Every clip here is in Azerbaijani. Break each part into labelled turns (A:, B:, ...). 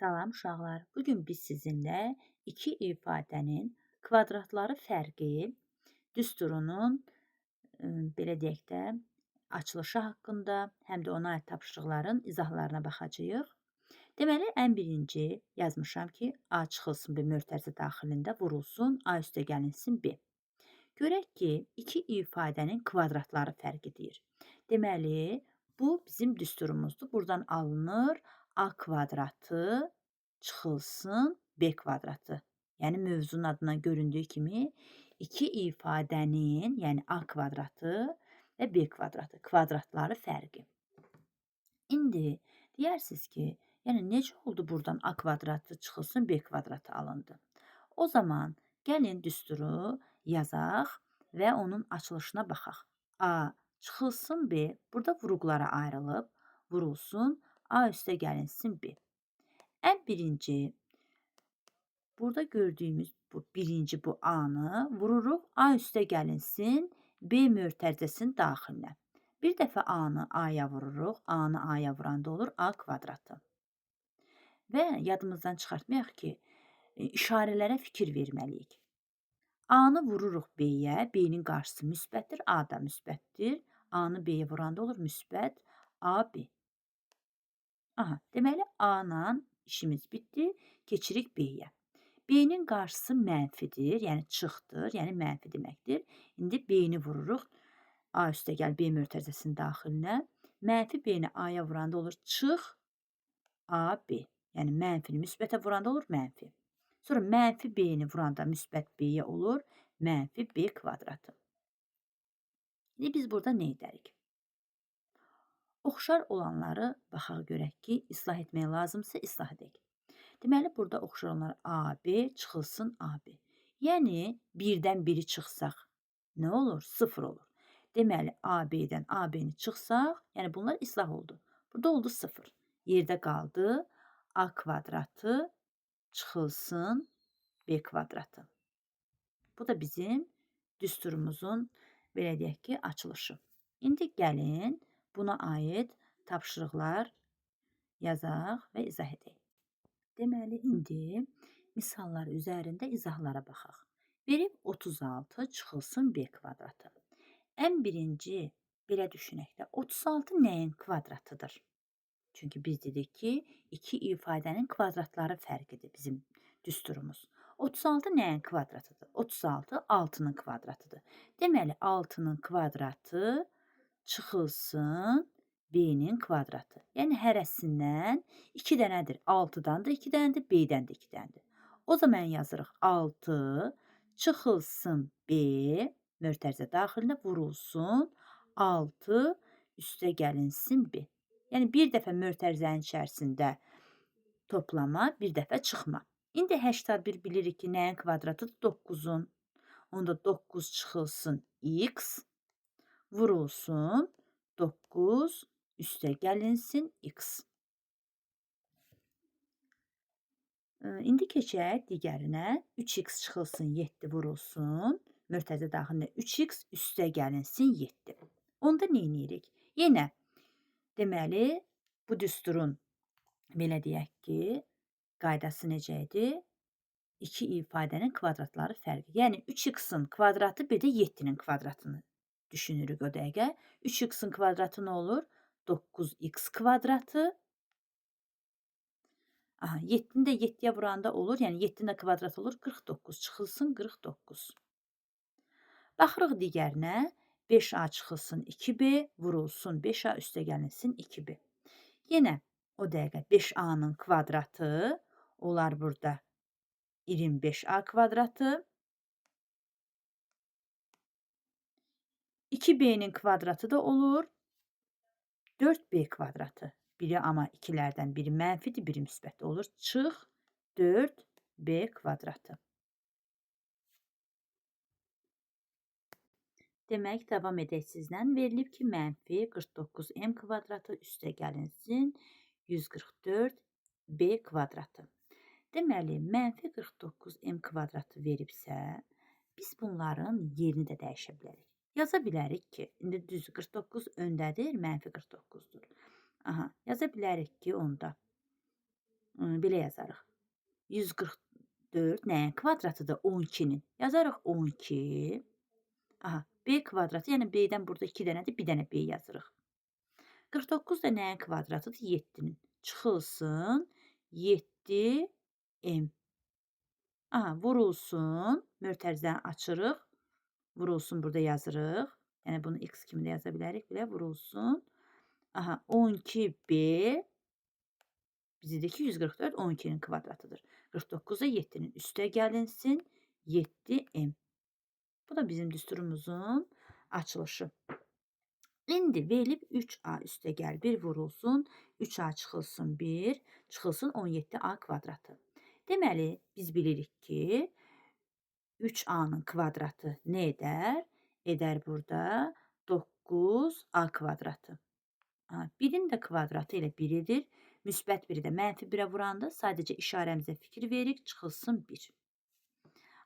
A: Salam uşaqlar. Bugün biz sizinlə iki ifadənin kvadratları fərqi düsturunun belə deyək də açılışı haqqında, həm də ona aid tapşırıqların izahlarına baxacağıq. Deməli, ən birinci yazmışam ki, A çıxılsın B mötərizə daxilində vurulsun, A üstə gəlinsin B. Görək ki, iki ifadənin kvadratları fərqidir. Deməli, bu bizim düsturumuzdur. Buradan alınır A kvadratı çıxılsın B kvadratı. Yəni, mövzunun adından göründüyü kimi iki ifadənin, yəni A kvadratı və B kvadratı kvadratları fərqi. İndi deyərsiniz ki, yəni necə oldu buradan A kvadratı çıxılsın B kvadratı alındı? O zaman gəlin düsturu yazaq və onun açılışına baxaq. A çıxılsın B, burada vuruqlara ayrılıb, vurulsun, A üstə gəlinsin B. Ən birinci, burada gördüyümüz birinci bu A-nı vururuq, A üstə gəlinsin B mötərizəsinin daxilinə. Bir dəfə A-nı A-ya vururuq, A-nı A-ya vuranda olur A kvadratı. Və yadımızdan çıxartmayaq ki, işarələrə fikir verməliyik. A-nı vururuq B-yə, B-nin qarşısı müsbətdir, A da müsbətdir. A-nı B-yə vuranda olur müsbət AB. Aha, deməli A-la işimiz bitdi, keçirik B-yə. B-nin qarşısı mənfidir, yəni çıxdır, yəni mənfi deməkdir. İndi B-ni vururuq, A üstə gəl B mötərizəsinin daxilinə. Mənfi B-ni A-ya vuranda olur çıx AB. Yəni mənfini müsbətə vuranda olur mənfi. Sonra mənfi B-ni vuranda müsbət B-yə olur mənfi B kvadratı. İndi biz burada nə edərik? Oxşar olanları baxaq görək ki, islah etmək lazımsa islah edək. Deməli, burada oxşar olanlar AB çıxılsın AB. Yəni, birdən biri çıxsaq, nə olur? 0 olur. Deməli, AB-dən AB-ni çıxsaq, yəni bunlar islah oldu. Burada oldu 0. Yerdə qaldı A kvadratı çıxılsın B kvadratı. Bu da bizim düsturumuzun, belə deyək ki, açılışı. İndi gəlin buna aid tapşırıqlar yazaq və izah edək. Deməli, indi misallar üzərində izahlara baxaq. Verib 36 çıxılsın B kvadratı. Ən birinci, belə düşünək də, 36 nəyin kvadratıdır? Çünki biz dedik ki, iki ifadənin kvadratları fərqidir bizim düsturumuz. 36 nəyin kvadratıdır? 36 6-nın kvadratıdır. Deməli, 6-nın kvadratı çıxılsın B-nin kvadratı. Yəni, hərəsindən 2 dənədir. 6-dan da 2 dənədir, B-dən də 2 dənədir. O zaman yazırıq 6 çıxılsın B mötərizə daxilinə vurulsun 6 üstə gəlinsin B. Yəni, bir dəfə mötərizənin içərisində toplama, bir dəfə çıxma. İndi 81 bilirik ki, nəyin kvadratıdır? 9-un. Onda 9 çıxılsın X vurulsun 9 üstə gəlinsin X. İndi keçək digərinə. 3x çıxılsın 7 vurulsun. Mötərizə daxilində 3x üstə gəlinsin 7. Onda nə edirik? Yenə, deməli, bu düsturun, belə deyək ki, qaydası necə idi? İki ifadənin kvadratları fərqi. Yəni, 3x-in kvadratı bir də 7-nin kvadratını düşünürük o dəqiqə. 3x-in kvadratı nə olur? 9x kvadratı. 7-ni də 7-yə vuranda olur. Yəni, 7-nin də kvadratı olur. 49 çıxılsın 49. Baxırıq digərinə. 5a çıxılsın 2b vurulsun 5a üstə gəlinsin 2b. Yenə o dəqiqə 5a-nın kvadratı olar burada 25a kvadratı. 2b-nin kvadratı da olur 4b kvadratı. Biri amma ikilərdən biri mənfidir, biri müsbət olur. Çıx 4b kvadratı. Demək, davam edək sizlə. Verilib ki, mənfi 49m kvadratı üstə gəlinsin 144b kvadratı. Deməli, mənfi 49m kvadratı veribsə, biz bunların yerini də dəyişə bilərik. Yaza bilərik ki, indi düz 49 öndədir, mənfi 49-dur. Yaza bilərik ki, onda Belə yazarıq. 144 nəyin kvadratıdır? 12-nin. Yazarıq 12. Aha, b kvadratı, yəni b-dən burada 2 dənədir, bir dənə b yazırıq. 49 da nəyin kvadratıdır? 7-nin. Çıxılsın 7m. Aha, vurulsun. Mötərizəni açırıq. Vurulsun burada yazırıq. Yəni bunu x kimi də yaza bilərik. Belə vurulsun. Aha, 12b bizdəki 144 12-nin kvadratıdır. 49 da 7-nin. Üstə gəlinsin 7m. Bu da bizim düsturumuzun açılışı. İndi verilib 3a üstə gəl 1 vurulsun. 3a çıxılsın 1. Çıxılsın 17a kvadratı. Deməli, biz bilirik ki, 3a-nın kvadratı nə edər? Edər burada 9a kvadratı. 1-in də kvadratı ilə 1 edir. Müsbət 1-i də mənfi 1-ə vuranda sadəcə işarəmizə fikir veririk, çıxılsın 1.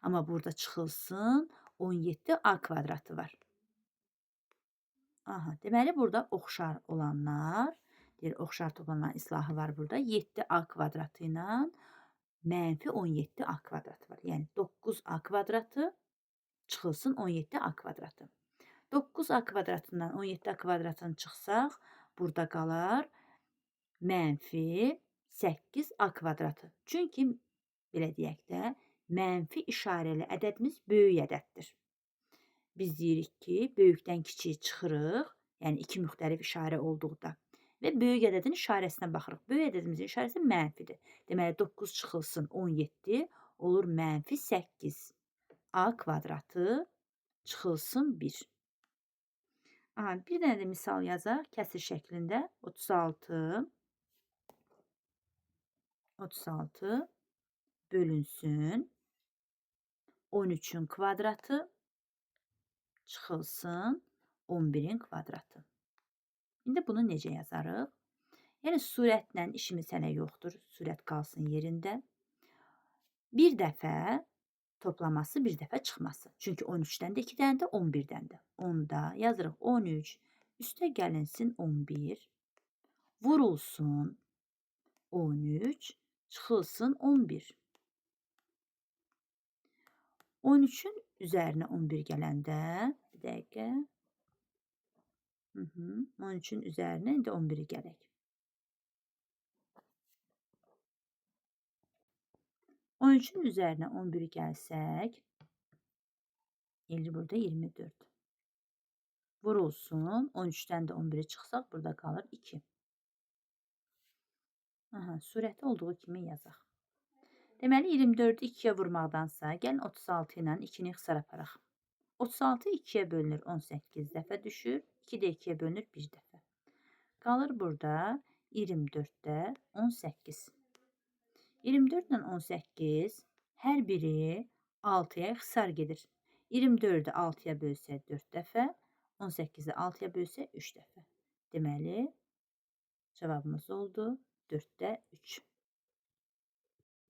A: Amma burada çıxılsın 17a kvadratı var. Aha, deməli burada oxşar olanlar, deyir, oxşar toplananların islahı var burada. 7a kvadratı ilə mənfi 17a kvadratı var. Yəni 9a kvadratı çıxılsın 17a kvadratı. 9a kvadratından 17a kvadratını çıxsaq, burada qalar mənfi 8a kvadratı. Çünki, belə deyək də, mənfi işarəli ədədimiz böyük ədəddir. Biz deyirik ki, böyükdən kiçiyi çıxırıq, yəni iki müxtəlif işarə olduqda və böyük ədədin işarəsinə baxırıq. Böyük ədədimizin işarəsi mənfidir. Deməli, 9 çıxılsın 17 olur mənfi 8a kvadratı çıxılsın 1. Bir dənə də misal yazaq, kəsir şəklində 36 bölünsün 13-ün kvadratı çıxılsın 11-in kvadratı. İndi bunu necə yazarıq? Yəni, surətlə işimiz hələ yoxdur. Surət qalsın yerində. Bir dəfə toplaması, bir dəfə çıxması. Çünki 13-dən də 2 dənə də 11-dən də. Onda yazırıq 13, üstə gəlinsin 11, vurulsun 13, çıxılsın 11. 13-ün üzərinə 11 gələndə, bir dəqiqə, 13-ün üzərinə indi 11-i gələk. 13-ün üzərinə 11-i gəlsək, burada 24. Vurulsun, 13-dən də 11-i çıxsaq, burada qalır 2. Surəti olduğu kimi yazaq. Deməli, 24-ü 2-yə vurmaqdansa, gəlin 36 ilə 2-ni ixtisar aparaq. 36 2-yə bölünür 18 dəfə düşür, 2 də 2-yə bölünür 1 dəfə. Qalır burada 24-də 18. 24 ilə 18 hər biri 6-ya ixtisar gedir. 24-ü 6-ya bölsə 4 dəfə, 18-i 6-ya bölsə 3 dəfə. Deməli, cavabımız oldu 4-də 3.